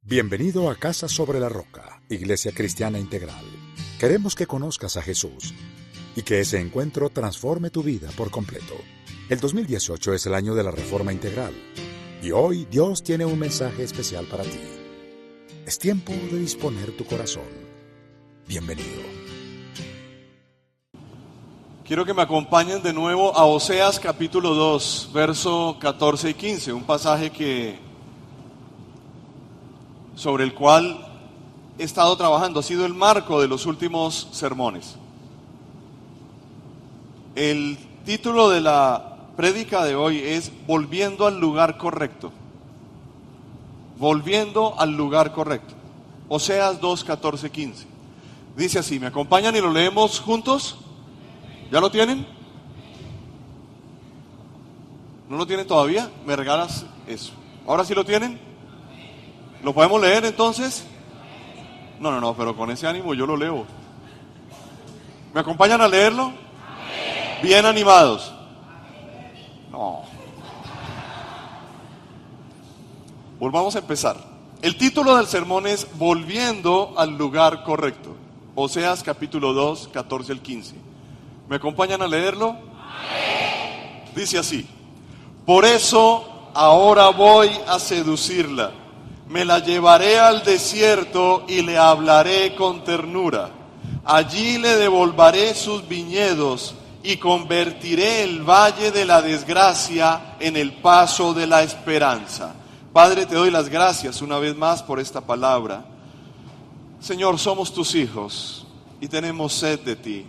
Bienvenido a Casa sobre la Roca, Iglesia Cristiana Integral. Queremos que conozcas a Jesús y que ese encuentro transforme tu vida por completo. El 2018 es el año de la Reforma Integral y hoy Dios tiene un mensaje especial para ti. Es tiempo de disponer tu corazón. Bienvenido. Quiero que me acompañen de nuevo a Oseas capítulo 2, verso 14 y 15, un pasaje sobre el cual he estado trabajando, ha sido el marco de los últimos sermones. El título de la prédica de hoy es Volviendo al lugar correcto. Volviendo al lugar correcto. Oseas 2, 14, 15. Dice así, ¿me acompañan y lo leemos juntos? ¿Ya lo tienen? ¿No lo tienen todavía? ¿Me regalas eso? ¿Ahora sí lo tienen? ¿Lo podemos leer entonces? No, pero con ese ánimo yo lo leo. ¿Me acompañan a leerlo? Bien animados. No. Volvamos a empezar. El título del sermón es Volviendo al lugar correcto. Oseas capítulo 2, 14 al 15. ¿Me acompañan a leerlo? Dice así: Por eso ahora voy a seducirla. Me la llevaré al desierto y le hablaré con ternura. Allí le devolveré sus viñedos y convertiré el valle de la desgracia en el paso de la esperanza. Padre, te doy las gracias una vez más por esta palabra. Señor, somos tus hijos y tenemos sed de ti.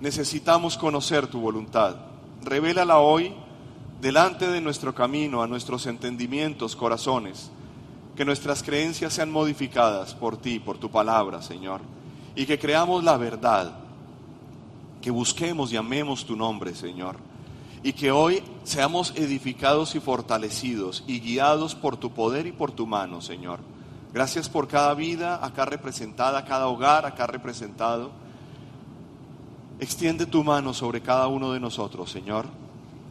Necesitamos conocer tu voluntad. Revélala hoy delante de nuestro camino, a nuestros entendimientos, corazones. Que nuestras creencias sean modificadas por ti, por tu palabra, Señor. Y que creamos la verdad. Que busquemos y amemos tu nombre, Señor. Y que hoy seamos edificados y fortalecidos y guiados por tu poder y por tu mano, Señor. Gracias por cada vida acá representada, cada hogar acá representado. Extiende tu mano sobre cada uno de nosotros, Señor.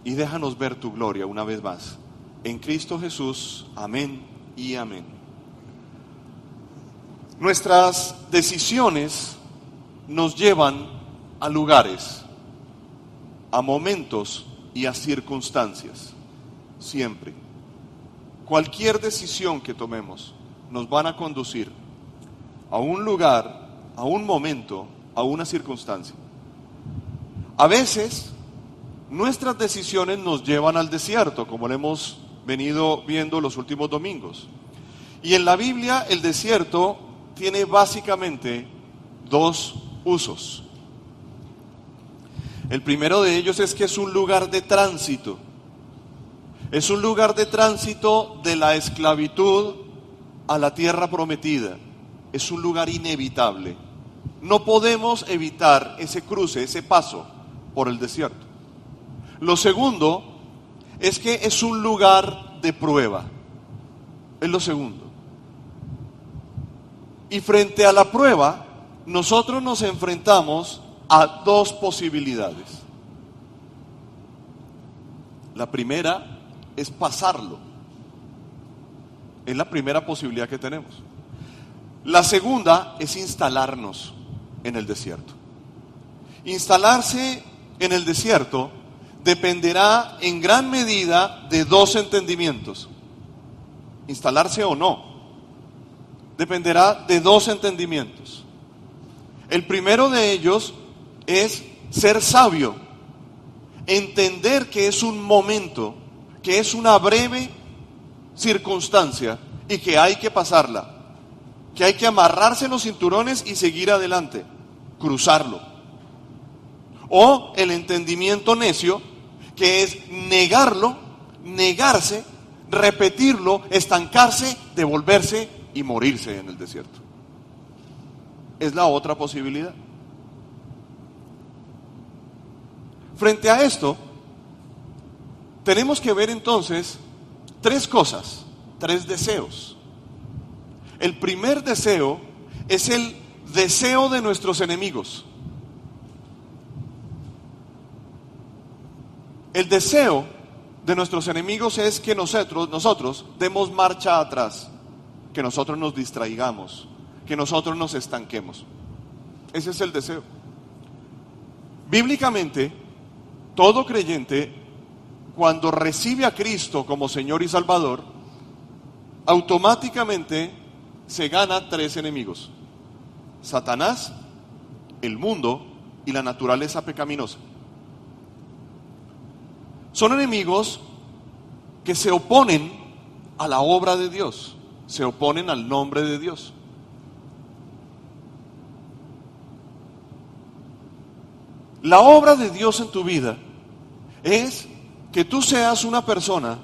Y déjanos ver tu gloria una vez más. En Cristo Jesús, amén y amén. Nuestras decisiones nos llevan a lugares, a momentos y a circunstancias. Siempre. Cualquier decisión que tomemos nos van a conducir a un lugar, a un momento, a una circunstancia. A veces, nuestras decisiones nos llevan al desierto, como lo hemos venido viendo los últimos domingos. Y en la Biblia el desierto tiene básicamente dos usos. El primero de ellos es que es un lugar de tránsito. Es un lugar de tránsito de la esclavitud a la tierra prometida. Es un lugar inevitable. No podemos evitar ese cruce, ese paso por el desierto. Lo segundo es que es un lugar de prueba. Es lo segundo. Y frente a la prueba, nosotros nos enfrentamos a dos posibilidades. La primera es pasarlo. Es la primera posibilidad que tenemos. La segunda es instalarnos en el desierto. Instalarse en el desierto dependerá en gran medida de dos entendimientos. Instalarse o no, dependerá de dos entendimientos. El primero de ellos es ser sabio, entender que es un momento, que es una breve circunstancia y que hay que pasarla, que hay que amarrarse los cinturones y seguir adelante, cruzarlo. O el entendimiento necio, que es negarlo, negarse, repetirlo, estancarse, devolverse y morirse en el desierto. Es la otra posibilidad. Frente a esto, tenemos que ver entonces tres cosas, tres deseos. El primer deseo es el deseo de nuestros enemigos. El deseo de nuestros enemigos es que nosotros demos marcha atrás. que nosotros nos distraigamos, que nosotros nos estanquemos. Ese es el deseo. Bíblicamente, todo creyente, cuando recibe a Cristo como Señor y Salvador, automáticamente se gana 3 enemigos: Satanás, el mundo y la naturaleza pecaminosa. Son enemigos que se oponen a la obra de Dios, se oponen al nombre de Dios. La obra de Dios en tu vida es que tú seas una persona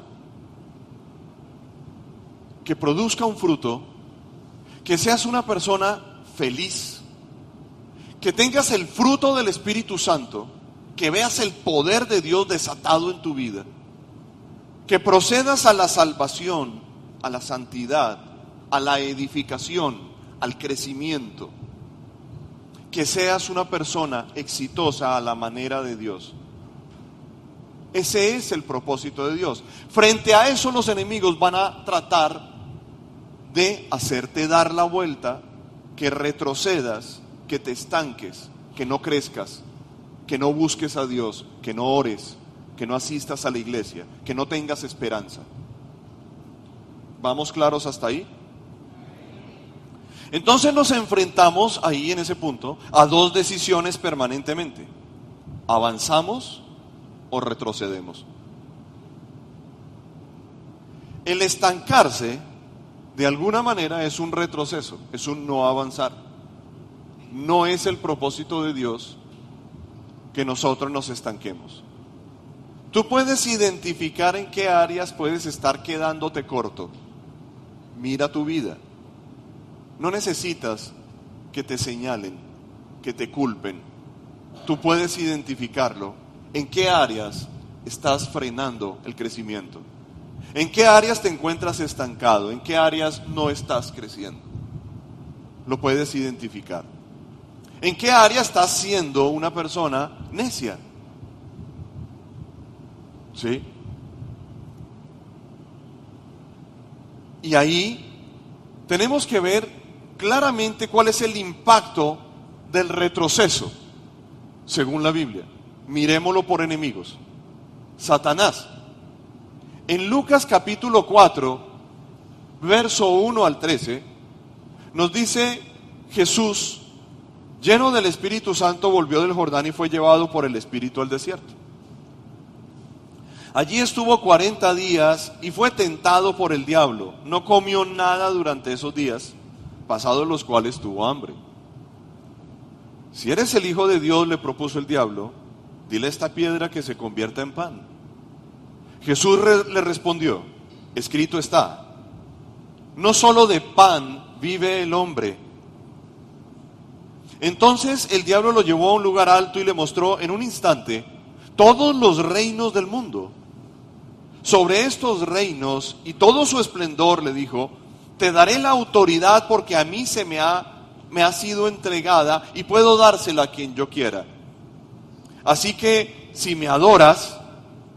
que produzca un fruto, que seas una persona feliz, que tengas el fruto del Espíritu Santo, que veas el poder de Dios desatado en tu vida, que procedas a la salvación, a la santidad, a la edificación, al crecimiento, que seas una persona exitosa a la manera de Dios. Ese es el propósito de Dios. Frente a eso, los enemigos van a tratar de hacerte dar la vuelta, que retrocedas, que te estanques, que no crezcas, que no busques a Dios, que no ores, que no asistas a la iglesia, que no tengas esperanza. ¿Vamos claros hasta ahí? Entonces nos enfrentamos ahí en ese punto a 2 decisiones permanentemente: ¿avanzamos o retrocedemos? El estancarse de alguna manera es un retroceso, es un no avanzar. No es el propósito de Dios que nosotros nos estanquemos. Tú puedes identificar en qué áreas puedes estar quedándote corto. Mira tu vida. No necesitas que te señalen, que te culpen. Tú puedes identificarlo. ¿En qué áreas estás frenando el crecimiento? ¿En qué áreas te encuentras estancado? ¿En qué áreas no estás creciendo? Lo puedes identificar. ¿En qué área estás siendo una persona necia? ¿Sí? Y ahí tenemos que ver claramente cuál es el impacto del retroceso, según la Biblia. Miremoslo por enemigos. Satanás. En Lucas capítulo 4, verso 1 al 13, nos dice: Jesús, lleno del Espíritu Santo, volvió del Jordán y fue llevado por el Espíritu al desierto. Allí estuvo 40 días y fue tentado por el diablo. No comió nada durante esos días, pasados los cuales tuvo hambre. Si eres el Hijo de Dios, le propuso el diablo, dile a esta piedra que se convierta en pan. Jesús le respondió: escrito está, no solo de pan vive el hombre. Entonces el diablo lo llevó a un lugar alto y le mostró en un instante todos los reinos del mundo. Sobre estos reinos y todo su esplendor, le dijo, te daré la autoridad porque a mí me ha sido entregada y puedo dársela a quien yo quiera. Así que si me adoras,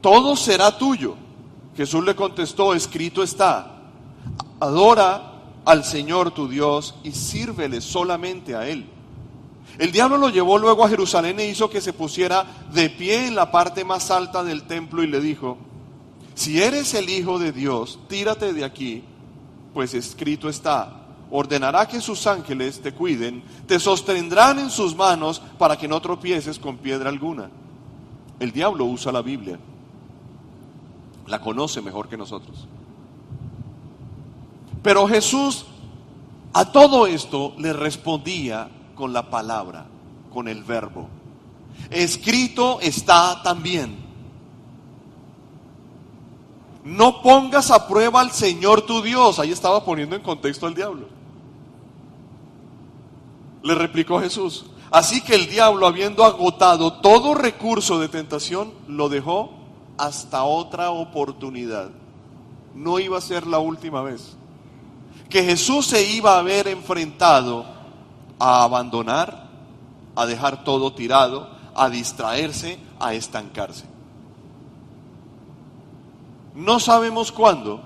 todo será tuyo. Jesús le contestó: escrito está, adora al Señor tu Dios y sírvele solamente a Él. El diablo lo llevó luego a Jerusalén e hizo que se pusiera de pie en la parte más alta del templo y le dijo: si eres el Hijo de Dios, tírate de aquí, pues escrito está, ordenará que sus ángeles te cuiden, te sostendrán en sus manos para que no tropieces con piedra alguna. El diablo usa la Biblia, la conoce mejor que nosotros. Pero Jesús a todo esto le respondía con la palabra, con el verbo. Escrito está también. No pongas a prueba al Señor tu Dios. Ahí estaba poniendo en contexto al diablo. Le replicó Jesús. Así que el diablo, habiendo agotado todo recurso de tentación, lo dejó hasta otra oportunidad. No iba a ser la última vez que Jesús se iba a ver enfrentado a abandonar, a dejar todo tirado, a distraerse, a estancarse. No sabemos cuándo,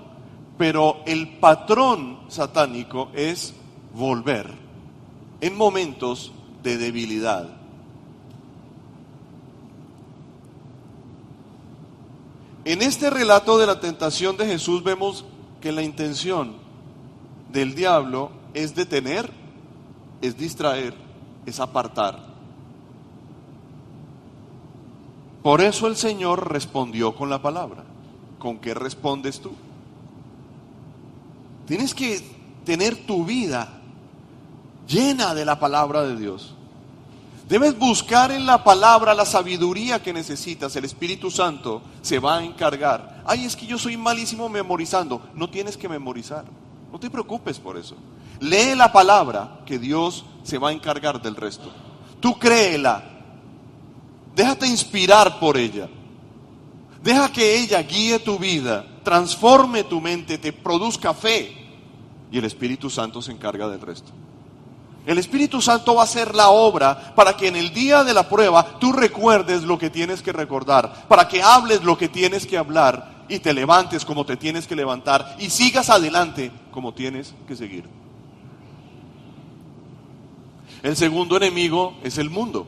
Pero el patrón satánico es volver en momentos de debilidad. En este relato de la tentación de Jesús vemos que la intención del diablo es detener, es distraer, es apartar. Por eso el Señor respondió con la palabra. ¿Con qué respondes tú? Tienes que tener tu vida llena de la palabra de Dios. Debes buscar en la palabra la sabiduría que necesitas. El Espíritu Santo se va a encargar. Ay, es que yo soy malísimo memorizando. No tienes que memorizar. No te preocupes por eso. Lee la palabra, que Dios se va a encargar del resto. Tú créela. Déjate inspirar por ella. Deja que ella guíe tu vida, transforme tu mente, te produzca fe. Y el Espíritu Santo se encarga del resto. El Espíritu Santo va a hacer la obra para que en el día de la prueba tú recuerdes lo que tienes que recordar, para que hables lo que tienes que hablar y te levantes como te tienes que levantar y sigas adelante como tienes que seguir. El segundo enemigo es el mundo.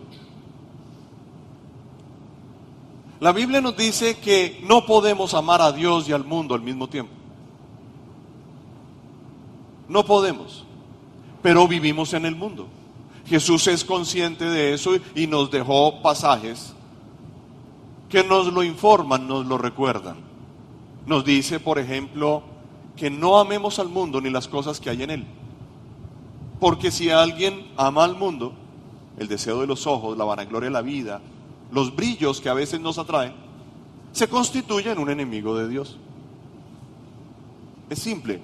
La Biblia nos dice que no podemos amar a Dios y al mundo al mismo tiempo. No podemos, pero vivimos en el mundo. Jesús es consciente de eso y nos dejó pasajes que nos lo informan, nos lo recuerdan. Nos dice, por ejemplo, que no amemos al mundo ni las cosas que hay en él. Porque si alguien ama al mundo, el deseo de los ojos, la vanagloria de la vida, los brillos que a veces nos atraen, se constituye en un enemigo de Dios. Es simple.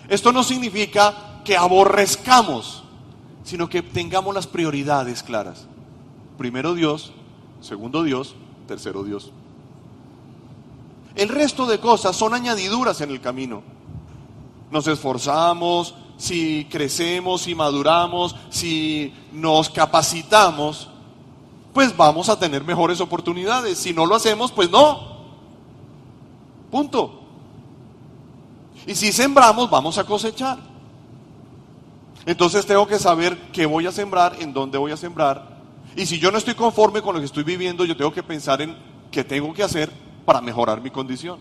Esto no significa que aborrezcamos, sino que tengamos las prioridades claras. Primero Dios, segundo Dios, tercero Dios. El resto de cosas son añadiduras en el camino. Nos esforzamos, si crecemos, si maduramos, si nos capacitamos, pues vamos a tener mejores oportunidades. Si no lo hacemos, pues no. Punto. Y si sembramos, vamos a cosechar. Entonces tengo que saber qué voy a sembrar, en dónde voy a sembrar. Y si yo no estoy conforme con lo que estoy viviendo, yo tengo que pensar en qué tengo que hacer para mejorar mi condición.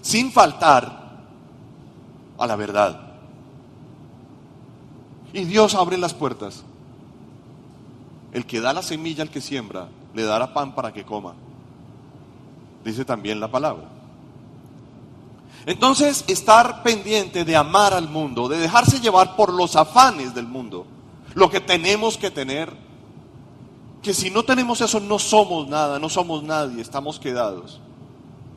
Sin faltar a la verdad. Y Dios abre las puertas. El que da la semilla al que siembra, le dará pan para que coma. Dice también la palabra. Entonces, estar pendiente de amar al mundo, de dejarse llevar por los afanes del mundo, lo que tenemos que tener, que si no tenemos eso no somos nada, no somos nadie, estamos quedados.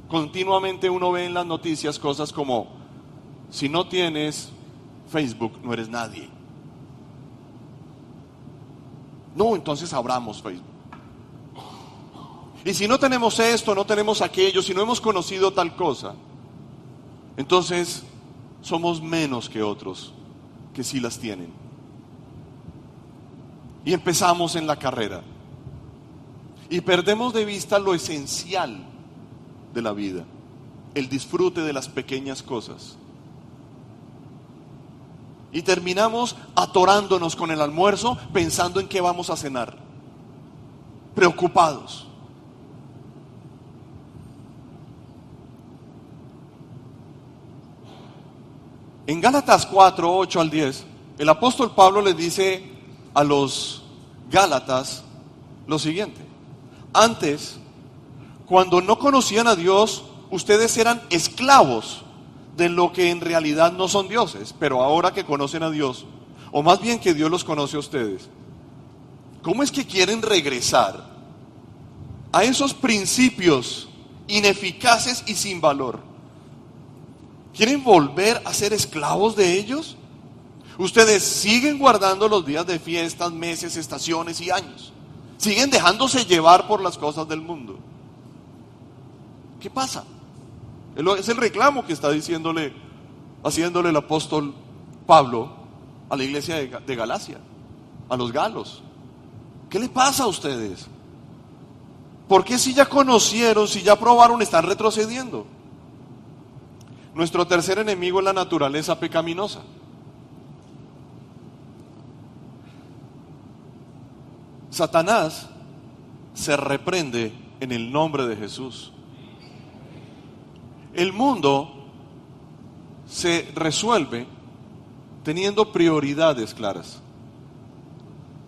Continuamente uno ve en las noticias cosas como, si no tienes Facebook, no eres nadie. No, entonces abramos Facebook. Y si no tenemos esto, no tenemos aquello, si no hemos conocido tal cosa, entonces somos menos que otros que sí las tienen. Y empezamos en la carrera. Y perdemos de vista lo esencial de la vida, el disfrute de las pequeñas cosas. Y terminamos atorándonos con el almuerzo pensando en qué vamos a cenar, preocupados. En Gálatas 4, 8 al 10, el apóstol Pablo les dice a los Gálatas lo siguiente: antes, cuando no conocían a Dios, ustedes eran esclavos de lo que en realidad no son dioses, pero ahora que conocen a Dios, o más bien que Dios los conoce a ustedes, ¿cómo es que quieren regresar a esos principios ineficaces y sin valor? ¿Quieren volver a ser esclavos de ellos? Ustedes siguen guardando los días de fiestas, meses, estaciones y años. Siguen dejándose llevar por las cosas del mundo. ¿Qué pasa? Es el reclamo que está haciéndole el apóstol Pablo a la iglesia de Galacia, a los galos. ¿Qué le pasa a ustedes? ¿Por qué si ya conocieron, si ya probaron, están retrocediendo? Nuestro tercer enemigo es la naturaleza pecaminosa. Satanás se reprende en el nombre de Jesús. El mundo se resuelve teniendo prioridades claras.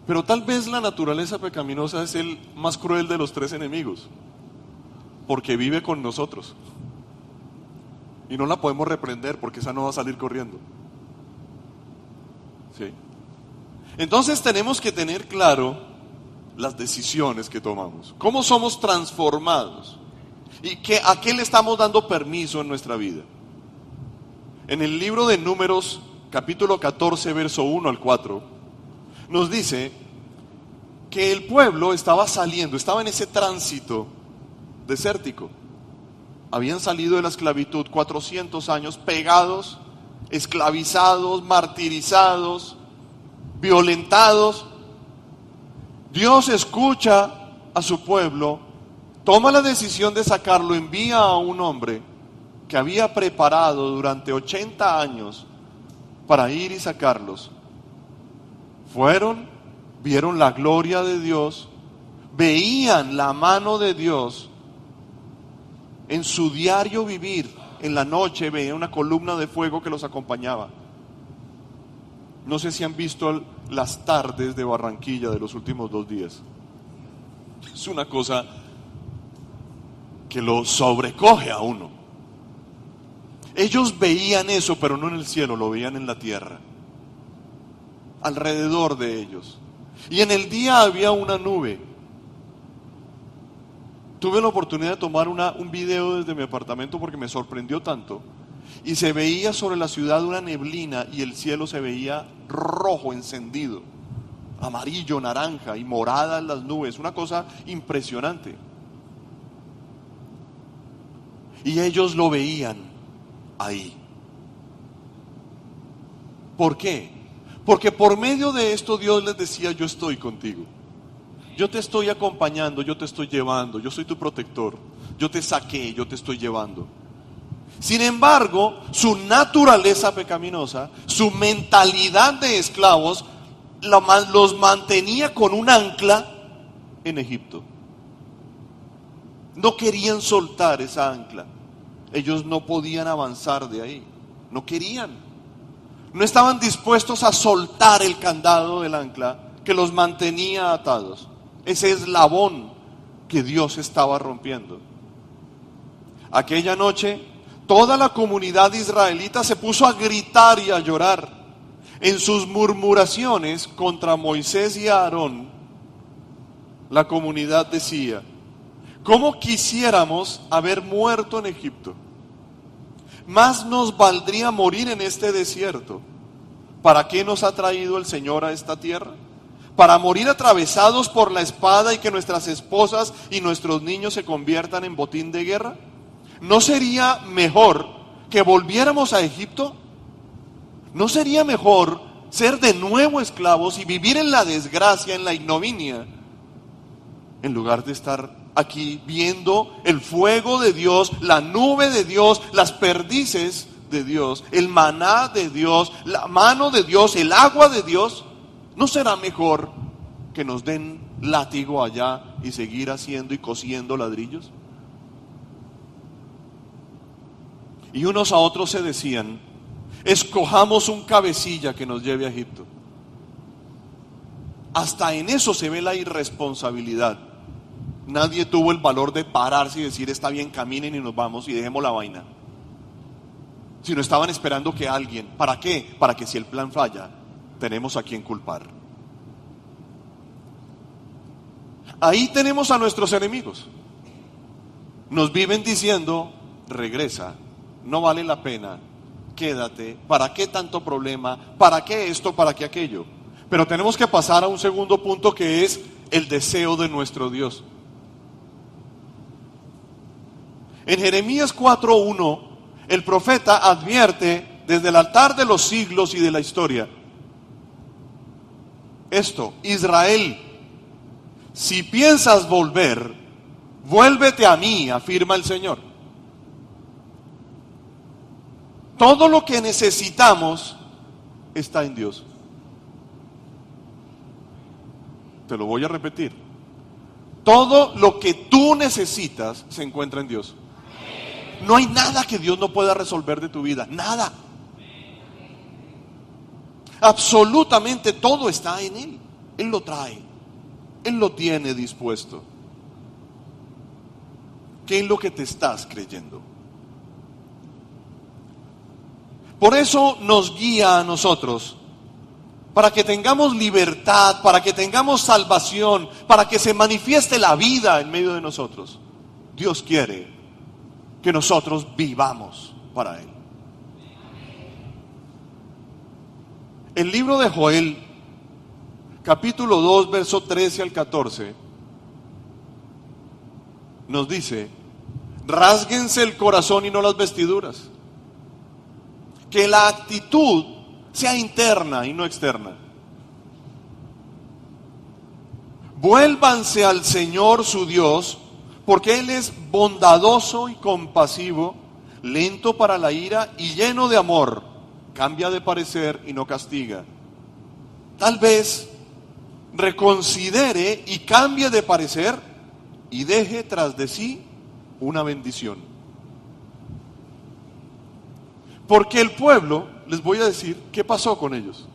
Pero tal vez la naturaleza pecaminosa es el más cruel de los tres enemigos, porque vive con nosotros. Y no la podemos reprender porque esa no va a salir corriendo. ¿Sí? Entonces tenemos que tener claro las decisiones que tomamos. ¿Cómo somos transformados? ¿Y a qué le estamos dando permiso en nuestra vida? En el libro de Números, capítulo 14, verso 1 al 4, nos dice que el pueblo estaba saliendo, estaba en ese tránsito desértico. Habían salido de la esclavitud 400 años pegados, esclavizados, martirizados, violentados. Dios escucha a su pueblo, toma la decisión de sacarlo, envía a un hombre que había preparado durante 80 años para ir y sacarlos. Fueron, vieron la gloria de Dios, veían la mano de Dios en su diario vivir. En la noche veían una columna de fuego que los acompañaba. No sé si han visto las tardes de Barranquilla de los últimos 2 días. Es una cosa que lo sobrecoge a uno. Ellos veían eso, pero no en el cielo, lo veían en la tierra, alrededor de ellos. Y en el día había una nube. Tuve la oportunidad de tomar un video desde mi apartamento porque me sorprendió tanto. Y se veía sobre la ciudad una neblina y el cielo se veía rojo encendido, amarillo, naranja y morada en las nubes, una cosa impresionante. Y ellos lo veían ahí. ¿Por qué? Porque por medio de esto Dios les decía: yo estoy contigo, yo te estoy acompañando, yo te estoy llevando, yo soy tu protector, yo te saqué, yo te estoy llevando. Sin embargo, su naturaleza pecaminosa, su mentalidad de esclavos, los mantenía con un ancla en Egipto. No querían soltar esa ancla. Ellos no podían avanzar de ahí. No querían. No estaban dispuestos a soltar el candado del ancla que los mantenía atados. Ese eslabón que Dios estaba rompiendo. Aquella noche, toda la comunidad israelita se puso a gritar y a llorar. En sus murmuraciones contra Moisés y Aarón, la comunidad decía: ¿cómo quisiéramos haber muerto en Egipto? Más nos valdría morir en este desierto. ¿Para qué nos ha traído el Señor a esta tierra? ¿Para morir atravesados por la espada y que nuestras esposas y nuestros niños se conviertan en botín de guerra? ¿No sería mejor que volviéramos a Egipto? ¿No sería mejor ser de nuevo esclavos y vivir en la desgracia, en la ignominia, en lugar de estar aquí viendo el fuego de Dios, la nube de Dios, las perdices de Dios, el maná de Dios, la mano de Dios, el agua de Dios? ¿No será mejor que nos den látigo allá y seguir haciendo y cosiendo ladrillos? Y unos a otros se decían: escojamos un cabecilla que nos lleve a Egipto. Hasta en eso se ve la irresponsabilidad. Nadie tuvo el valor de pararse y decir: está bien, caminen y nos vamos y dejemos la vaina. Sino estaban esperando que alguien, ¿para qué? Para que si el plan falla, tenemos a quien culpar. Ahí tenemos a nuestros enemigos. Nos viven diciendo: regresa, no vale la pena, quédate, ¿para qué tanto problema? ¿Para qué esto? ¿Para qué aquello? Pero tenemos que pasar a un segundo punto, que es el deseo de nuestro Dios. En Jeremías 4:1, el profeta advierte desde el altar de los siglos y de la historia esto: Israel, si piensas volver, vuélvete a mí, afirma el Señor. Todo lo que necesitamos está en Dios. Te lo voy a repetir. Todo lo que tú necesitas se encuentra en Dios. No hay nada que Dios no pueda resolver de tu vida. Nada. Absolutamente todo está en Él. Él lo trae. Él lo tiene dispuesto. ¿Qué es lo que te estás creyendo? Por eso nos guía a nosotros, para que tengamos libertad, para que tengamos salvación, para que se manifieste la vida en medio de nosotros. Dios quiere que nosotros vivamos para Él. El libro de Joel, capítulo 2, verso 13 al 14, nos dice: rásguense el corazón y no las vestiduras. Que la actitud sea interna y no externa. Vuélvanse al Señor su Dios, porque Él es bondadoso y compasivo, lento para la ira y lleno de amor. Cambia de parecer y no castiga. Tal vez reconsidere y cambie de parecer y deje tras de sí una bendición. Porque el pueblo, les voy a decir, ¿qué pasó con ellos?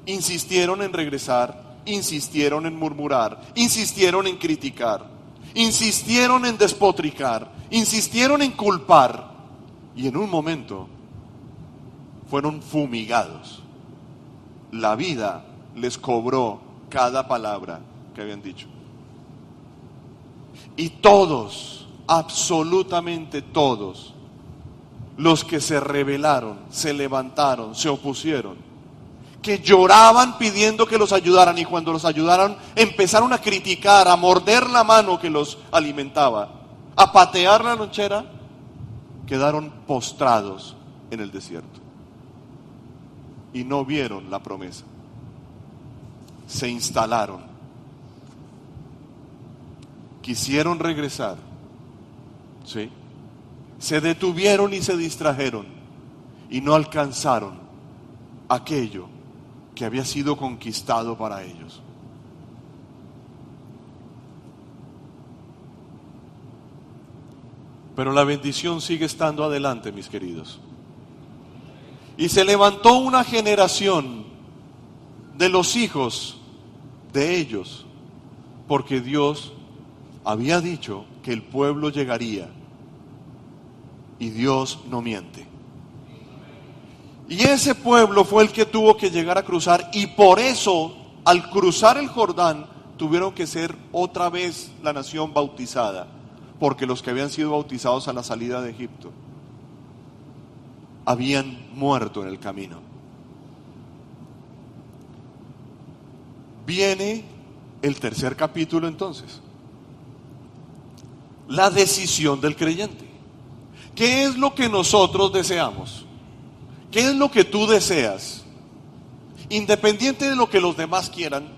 Insistieron en regresar, insistieron en murmurar, insistieron en criticar, insistieron en despotricar, insistieron en culpar, y en un momento fueron fumigados. La vida les cobró cada palabra que habían dicho. Y todos, absolutamente todos, los que se rebelaron, se levantaron, se opusieron, que lloraban pidiendo que los ayudaran, y cuando los ayudaron empezaron a criticar, a morder la mano que los alimentaba, a patear la lonchera, quedaron postrados en el desierto y no vieron la promesa. Se instalaron, quisieron regresar, ¿sí? Se detuvieron y se distrajeron y no alcanzaron aquello que había sido conquistado para ellos. Pero la bendición sigue estando adelante, mis queridos. Y se levantó una generación de los hijos de ellos, porque Dios había dicho que el pueblo llegaría. Y Dios no miente. Y ese pueblo fue el que tuvo que llegar a cruzar, y por eso, al cruzar el Jordán, tuvieron que ser otra vez la nación bautizada, porque los que habían sido bautizados a la salida de Egipto habían muerto en el camino. Viene el tercer capítulo entonces. La decisión del creyente. ¿Qué es lo que nosotros deseamos? ¿Qué es lo que tú deseas? Independiente de lo que los demás quieran,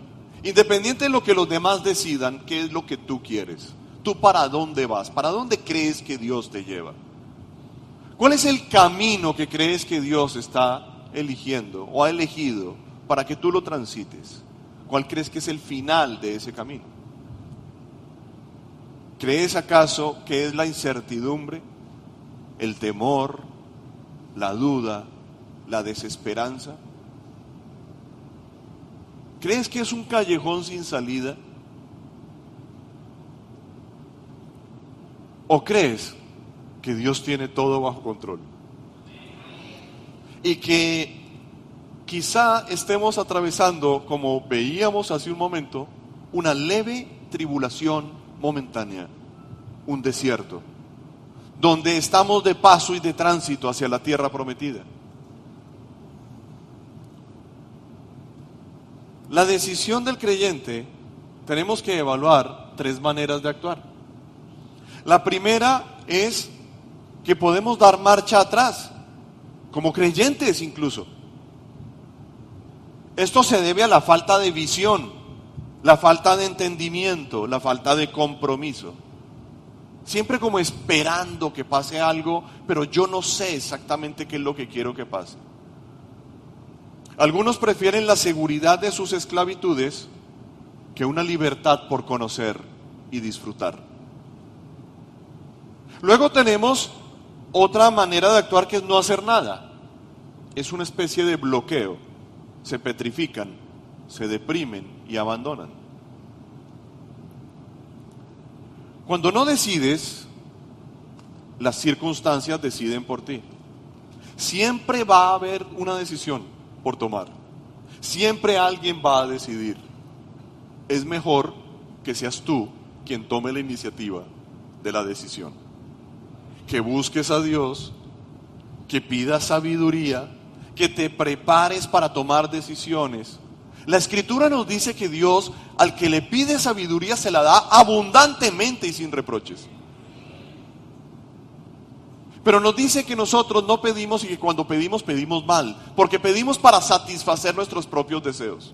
independiente de lo que los demás decidan, ¿qué es lo que tú quieres? ¿Tú para dónde vas? ¿Para dónde crees que Dios te lleva? ¿Cuál es el camino que crees que Dios está eligiendo o ha elegido para que tú lo transites? ¿Cuál crees que es el final de ese camino? ¿Crees acaso que es la incertidumbre, el temor, la duda, la desesperanza? ¿Crees que es un callejón sin salida? ¿O crees que Dios tiene todo bajo control? Y que quizá estemos atravesando, como veíamos hace un momento, una leve tribulación momentánea, un desierto, donde estamos de paso y de tránsito hacia la tierra prometida. La decisión del creyente, tenemos que evaluar 3 maneras de actuar. La primera es que podemos dar marcha atrás, como creyentes incluso. Esto se debe a la falta de visión, la falta de entendimiento, la falta de compromiso. siempre como esperando que pase algo, pero yo no sé exactamente qué es lo que quiero que pase. Algunos prefieren la seguridad de sus esclavitudes que una libertad por conocer y disfrutar. Luego tenemos otra manera de actuar, que es no hacer nada. Es una especie de bloqueo. Se petrifican, se deprimen y abandonan. Cuando no decides, las circunstancias deciden por ti. Siempre va a haber una decisión por tomar. Siempre alguien va a decidir. Es mejor que seas tú quien tome la iniciativa de la decisión. Que busques a Dios, que pidas sabiduría, que te prepares para tomar decisiones. La Escritura nos dice que Dios, al que le pide sabiduría, se la da abundantemente y sin reproches. Pero nos dice que nosotros no pedimos, y que cuando pedimos, pedimos mal, porque pedimos para satisfacer nuestros propios deseos.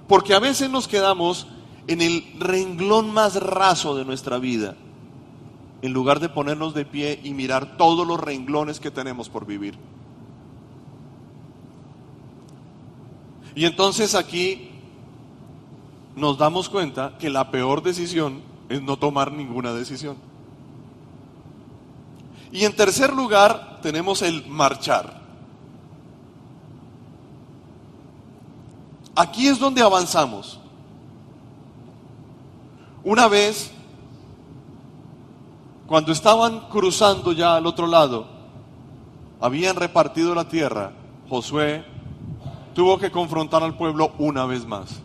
Porque a veces nos quedamos en el renglón más raso de nuestra vida, en lugar de ponernos de pie y mirar todos los renglones que tenemos por vivir. Y entonces aquí nos damos cuenta que la peor decisión es no tomar ninguna decisión. Y en tercer lugar tenemos el marchar. Aquí es donde avanzamos. Una vez, cuando estaban cruzando ya al otro lado, habían repartido la tierra, Josué tuvo que confrontar al pueblo una vez más.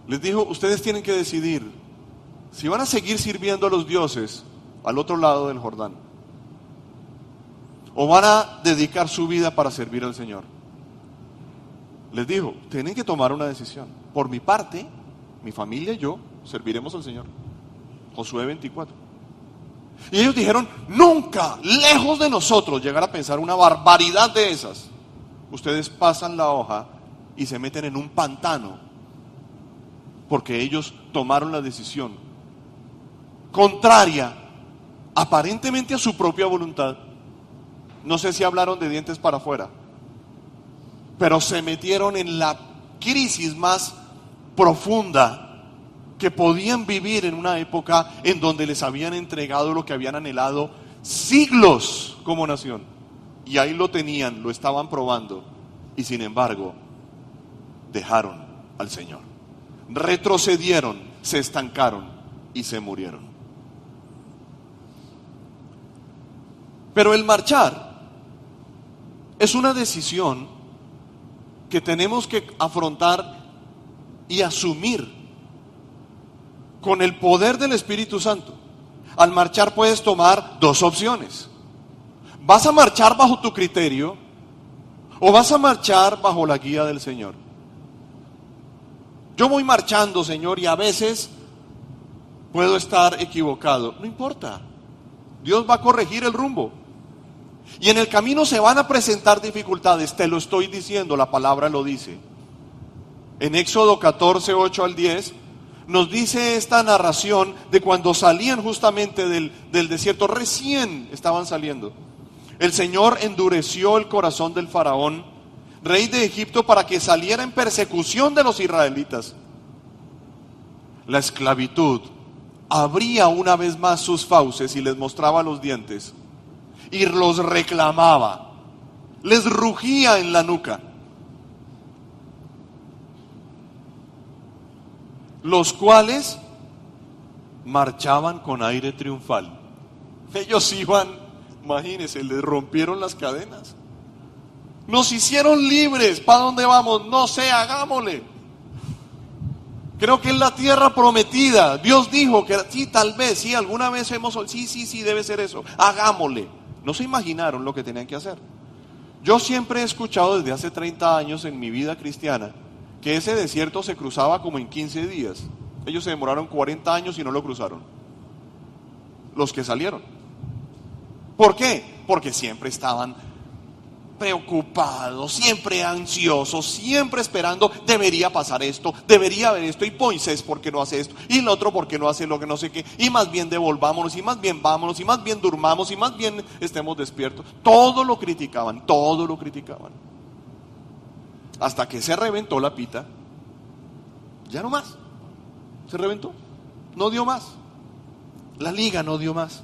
Les dijo, ustedes tienen que decidir si van a seguir sirviendo a los dioses al otro lado del Jordán, o van a dedicar su vida para servir al Señor. Les dijo, tienen que tomar una decisión. Por mi parte, mi familia y yo serviremos al Señor. Josué 24. Y ellos dijeron, nunca, lejos de nosotros, llegar a pensar una barbaridad de esas. Ustedes pasan la hoja y se meten en un pantano, porque ellos tomaron la decisión contraria, aparentemente a su propia voluntad. No sé si hablaron de dientes para afuera, pero se metieron en la crisis más profunda que podían vivir en una época en donde les habían entregado lo que habían anhelado siglos como nación. Y ahí lo tenían, lo estaban probando, y sin embargo dejaron al Señor. Retrocedieron, se estancaron y se murieron. Pero el marchar es una decisión que tenemos que afrontar y asumir con el poder del Espíritu Santo. Al marchar puedes tomar dos opciones. ¿Vas a marchar bajo tu criterio o vas a marchar bajo la guía del Señor? Yo voy marchando, Señor, y a veces puedo estar equivocado. No importa, Dios va a corregir el rumbo. Y en el camino se van a presentar dificultades, te lo estoy diciendo, la palabra lo dice. En Éxodo 14, 8 al 10, nos dice esta narración de cuando salían justamente del desierto, recién estaban saliendo. El Señor endureció el corazón del faraón, rey de Egipto, para que saliera en persecución de los israelitas. La esclavitud abría una vez más sus fauces y les mostraba los dientes y los reclamaba, les rugía en la nuca. Los cuales marchaban con aire triunfal. Ellos iban, imagínense, les rompieron las cadenas. Nos hicieron libres. ¿Para dónde vamos? No sé, hagámosle. Creo que es la tierra prometida. Dios dijo que sí, tal vez, sí, alguna vez sí, debe ser eso. Hagámosle. No se imaginaron lo que tenían que hacer. Yo siempre he escuchado desde hace 30 años en mi vida cristiana que ese desierto se cruzaba como en 15 días. Ellos se demoraron 40 años y no lo cruzaron. Los que salieron. ¿Por qué? Porque siempre estaban preocupados, siempre ansiosos, siempre esperando, debería pasar esto, debería haber esto, y Moisés, ¿por qué no hace esto? Y el otro, ¿por qué no hace lo que no sé qué? Y más bien devolvámonos, y más bien vámonos, y más bien durmamos, y más bien estemos despiertos. Todo lo criticaban, todo lo criticaban. Hasta que se reventó la pita, ya no más, se reventó, no dio más, la liga no dio más.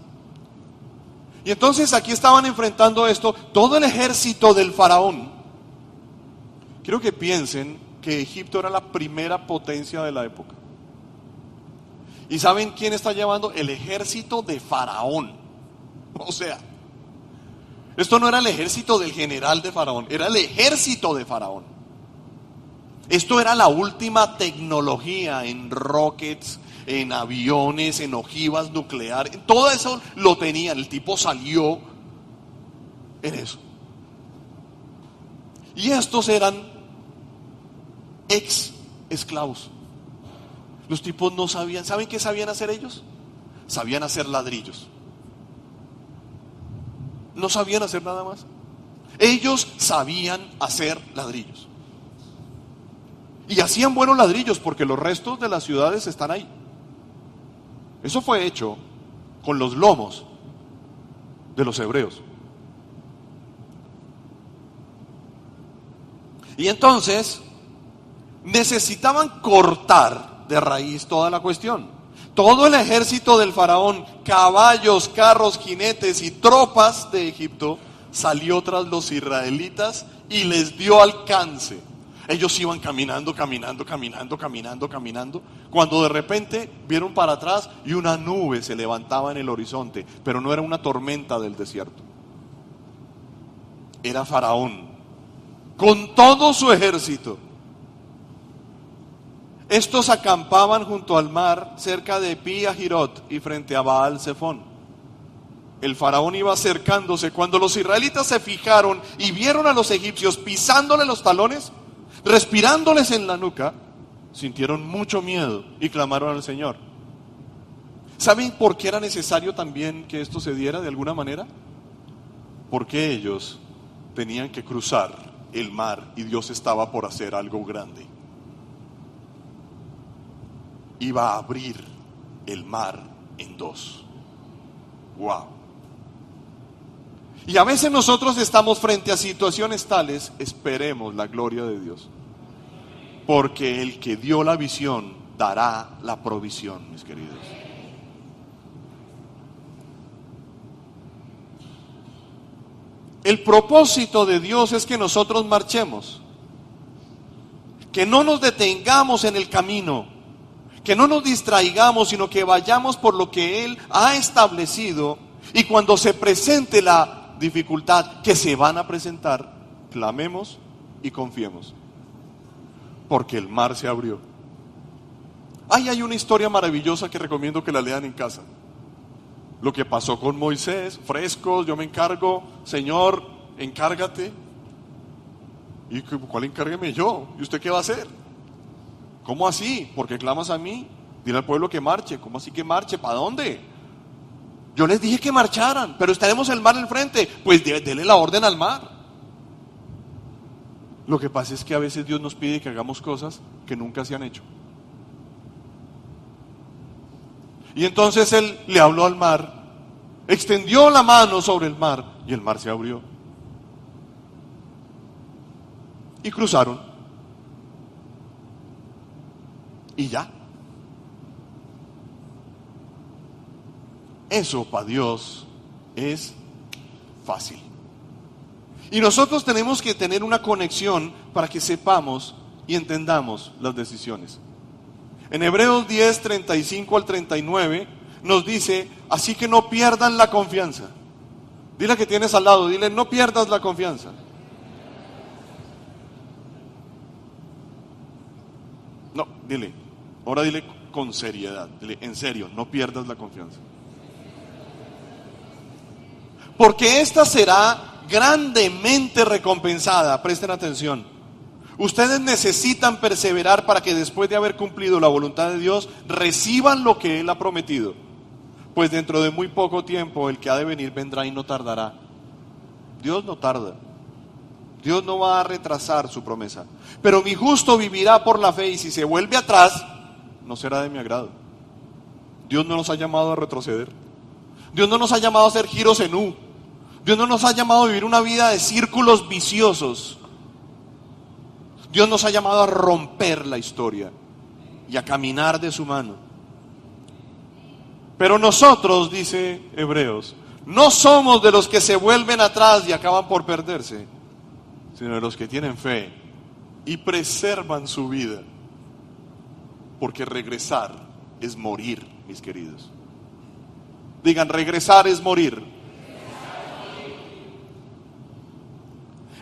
Y entonces aquí estaban enfrentando esto, todo el ejército del faraón. Quiero que piensen que Egipto era la primera potencia de la época. ¿Y saben quién está llevando? El ejército de faraón. O sea, esto no era el ejército del general de faraón, era el ejército de faraón. Esto era la última tecnología en rockets, en aviones, en ojivas nucleares, todo eso lo tenían. El tipo salió en eso. Y estos eran ex esclavos. Los tipos no sabían, ¿saben qué sabían hacer ellos? Sabían hacer ladrillos. No sabían hacer nada más. Ellos sabían hacer ladrillos. Y hacían buenos ladrillos porque los restos de las ciudades están ahí. Eso fue hecho con los lomos de los hebreos. Y entonces necesitaban cortar de raíz toda la cuestión. Todo el ejército del faraón, caballos, carros, jinetes y tropas de Egipto salió tras los israelitas y les dio alcance. Ellos iban caminando, cuando de repente vieron para atrás y una nube se levantaba en el horizonte, pero no era una tormenta del desierto. Era Faraón, con todo su ejército. Estos acampaban junto al mar, cerca de Pi Hahirot y frente a Baal Zephón. El faraón iba acercándose. Cuando los israelitas se fijaron y vieron a los egipcios pisándole los talones, respirándoles en la nuca, sintieron mucho miedo y clamaron al Señor. ¿Saben por qué era necesario también que esto se diera de alguna manera? Porque ellos tenían que cruzar el mar y Dios estaba por hacer algo grande. Iba a abrir el mar en dos. ¡Wow! Y a veces nosotros estamos frente a situaciones tales, esperemos la gloria de Dios. Porque el que dio la visión dará la provisión, mis queridos. El propósito de Dios es que nosotros marchemos, que no nos detengamos en el camino, que no nos distraigamos, sino que vayamos por lo que Él ha establecido. Y cuando se presente la dificultad, que se van a presentar, clamemos y confiemos, porque el mar se abrió. Hay una historia maravillosa que recomiendo que la lean en casa. Lo que pasó con Moisés, frescos, yo me encargo, Señor, encárgate. ¿Y cuál encárgueme yo? ¿Y usted qué va a hacer? ¿Cómo así? ¿Por qué clamas a mí? Dile al pueblo que marche. ¿Cómo así que marche? ¿Para dónde? Yo les dije que marcharan, pero estaremos el mar al frente. Pues dele la orden al mar. Lo que pasa es que a veces Dios nos pide que hagamos cosas que nunca se han hecho. Y entonces Él le habló al mar, extendió la mano sobre el mar y el mar se abrió. Y cruzaron. Y ya. Eso para Dios es fácil. Y nosotros tenemos que tener una conexión para que sepamos y entendamos las decisiones. En Hebreos 10, 35 al 39 nos dice, así que no pierdan la confianza. Dile que tienes al lado, dile, no pierdas la confianza. No, dile, ahora dile con seriedad, dile, en serio, no pierdas la confianza. Porque esta será grandemente recompensada. Presten atención. Ustedes necesitan perseverar para que después de haber cumplido la voluntad de Dios, reciban lo que Él ha prometido. Pues dentro de muy poco tiempo el que ha de venir vendrá y no tardará. Dios no tarda. Dios no va a retrasar su promesa. Pero mi justo vivirá por la fe, y si se vuelve atrás, no será de mi agrado. Dios no nos ha llamado a retroceder. Dios no nos ha llamado a hacer giros en U. Dios no nos ha llamado a vivir una vida de círculos viciosos. Dios nos ha llamado a romper la historia y a caminar de su mano. Pero nosotros, dice Hebreos, no somos de los que se vuelven atrás y acaban por perderse, sino de los que tienen fe y preservan su vida. Porque regresar es morir, mis queridos. Digan, regresar es morir.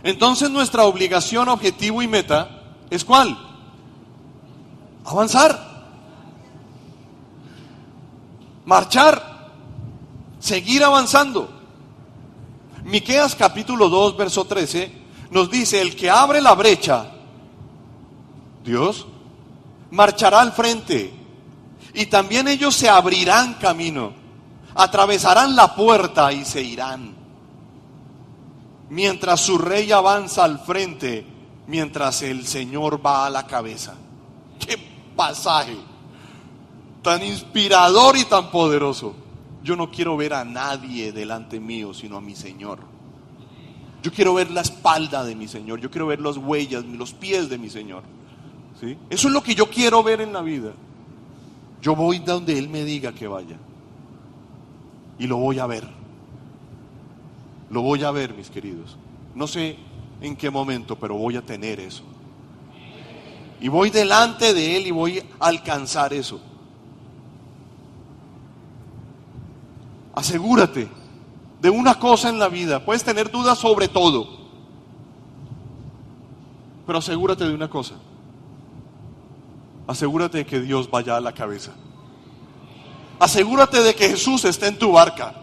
Entonces nuestra obligación, objetivo y meta es ¿cuál? Avanzar, marchar, seguir avanzando. Miqueas capítulo 2 verso 13 nos dice: el que abre la brecha, Dios, marchará al frente, y también ellos se abrirán camino, atravesarán la puerta y se irán. Mientras su rey avanza al frente, mientras el Señor va a la cabeza. ¡Qué pasaje tan inspirador y tan poderoso! Yo no quiero ver a nadie delante mío, sino a mi Señor. Yo quiero ver la espalda de mi Señor. Yo quiero ver las huellas, los pies de mi Señor. ¿Sí? Eso es lo que yo quiero ver en la vida. Yo voy donde Él me diga que vaya. Y lo voy a ver. Lo voy a ver, mis queridos. No sé en qué momento, pero voy a tener eso. Y voy delante de Él y voy a alcanzar eso. Asegúrate de una cosa en la vida. Puedes tener dudas sobre todo, pero asegúrate de una cosa. Asegúrate de que Dios vaya a la cabeza. Asegúrate de que Jesús esté en tu barca.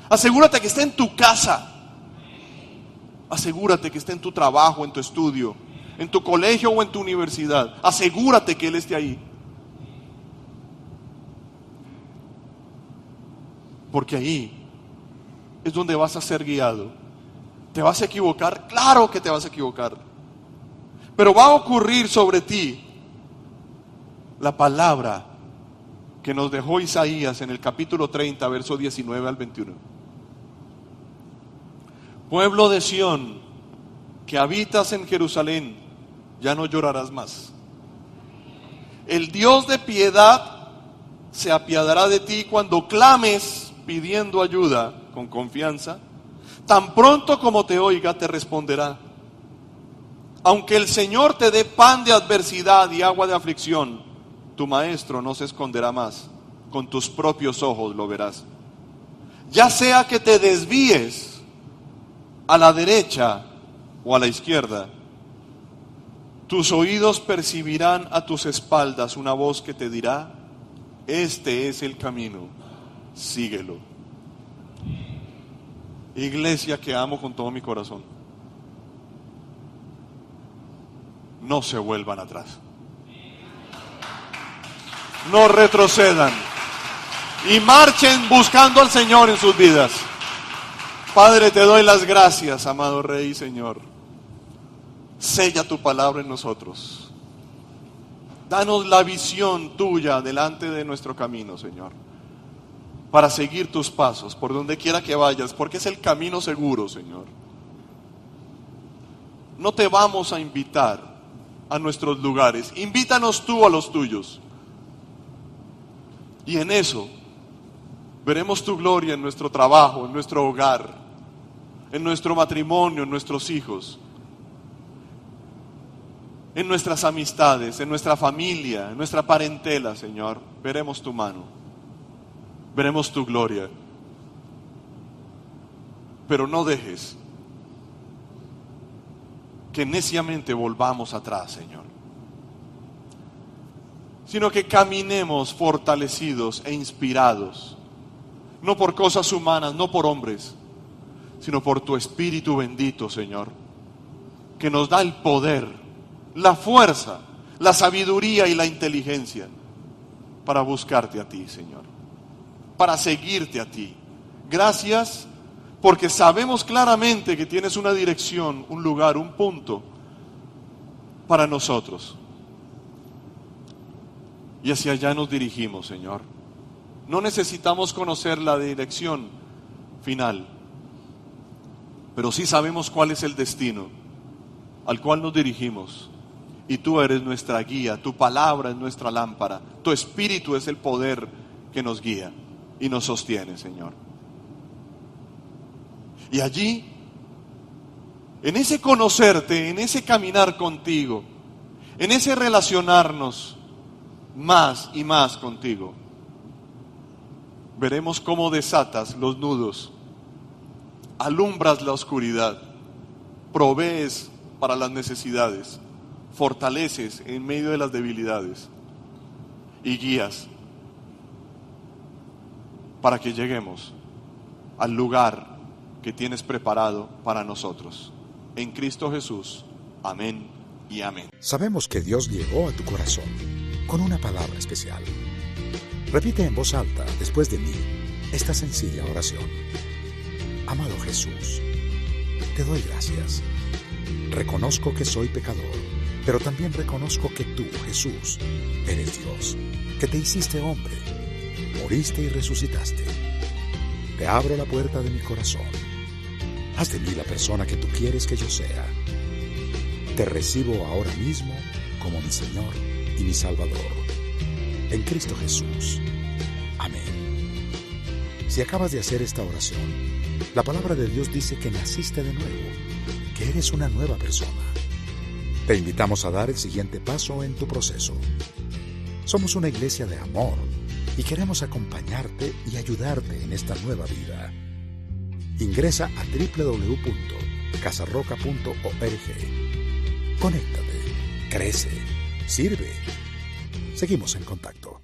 Asegúrate que esté en tu casa. Asegúrate que esté en tu trabajo, en tu estudio, en tu colegio o en tu universidad. Asegúrate que Él esté ahí. Porque ahí es donde vas a ser guiado. ¿Te vas a equivocar? Claro que te vas a equivocar. Pero va a ocurrir sobre ti la palabra que nos dejó Isaías en el capítulo 30, verso 19 al 21. Pueblo de Sión, que habitas en Jerusalén, ya no llorarás más. El Dios de piedad se apiadará de ti cuando clames pidiendo ayuda con confianza. Tan pronto como te oiga, te responderá. Aunque el Señor te dé pan de adversidad y agua de aflicción, tu maestro no se esconderá más. Con tus propios ojos lo verás. Ya sea que te desvíes a la derecha o a la izquierda, tus oídos percibirán a tus espaldas una voz que te dirá: este es el camino, síguelo. Iglesia que amo con todo mi corazón, no se vuelvan atrás, no retrocedan y marchen buscando al Señor en sus vidas. Padre, te doy las gracias, amado Rey y Señor. Sella tu palabra en nosotros. Danos la visión tuya delante de nuestro camino, Señor, para seguir tus pasos por donde quiera que vayas, porque es el camino seguro, Señor. No te vamos a invitar a nuestros lugares, invítanos tú a los tuyos. Y en eso veremos tu gloria en nuestro trabajo, en nuestro hogar, en nuestro matrimonio, en nuestros hijos, en nuestras amistades, en nuestra familia, en nuestra parentela, Señor. Veremos tu mano, veremos tu gloria. Pero no dejes que neciamente volvamos atrás, Señor, sino que caminemos fortalecidos e inspirados, no por cosas humanas, no por hombres, sino por tu Espíritu bendito, Señor, que nos da el poder, la fuerza, la sabiduría y la inteligencia para buscarte a ti, Señor, para seguirte a ti. Gracias porque sabemos claramente que tienes una dirección, un lugar, un punto para nosotros. Y hacia allá nos dirigimos, Señor. No necesitamos conocer la dirección final, pero sí sabemos cuál es el destino al cual nos dirigimos. Y tú eres nuestra guía, tu palabra es nuestra lámpara, tu espíritu es el poder que nos guía y nos sostiene, Señor. Y allí, en ese conocerte, en ese caminar contigo, en ese relacionarnos más y más contigo, veremos cómo desatas los nudos, alumbras la oscuridad, provees para las necesidades, fortaleces en medio de las debilidades y guías para que lleguemos al lugar que tienes preparado para nosotros. En Cristo Jesús. Amén y amén. Sabemos que Dios llegó a tu corazón con una palabra especial. Repite en voz alta, después de mí, esta sencilla oración. Amado Jesús, te doy gracias. Reconozco que soy pecador, pero también reconozco que tú, Jesús, eres Dios, que te hiciste hombre, moriste y resucitaste. Te abro la puerta de mi corazón. Haz de mí la persona que tú quieres que yo sea. Te recibo ahora mismo como mi Señor y mi Salvador. En Cristo Jesús. Amén. Si acabas de hacer esta oración, la palabra de Dios dice que naciste de nuevo, que eres una nueva persona. Te invitamos a dar el siguiente paso en tu proceso. Somos una iglesia de amor y queremos acompañarte y ayudarte en esta nueva vida. Ingresa a www.casarroca.org. Conéctate, crece, sirve. Seguimos en contacto.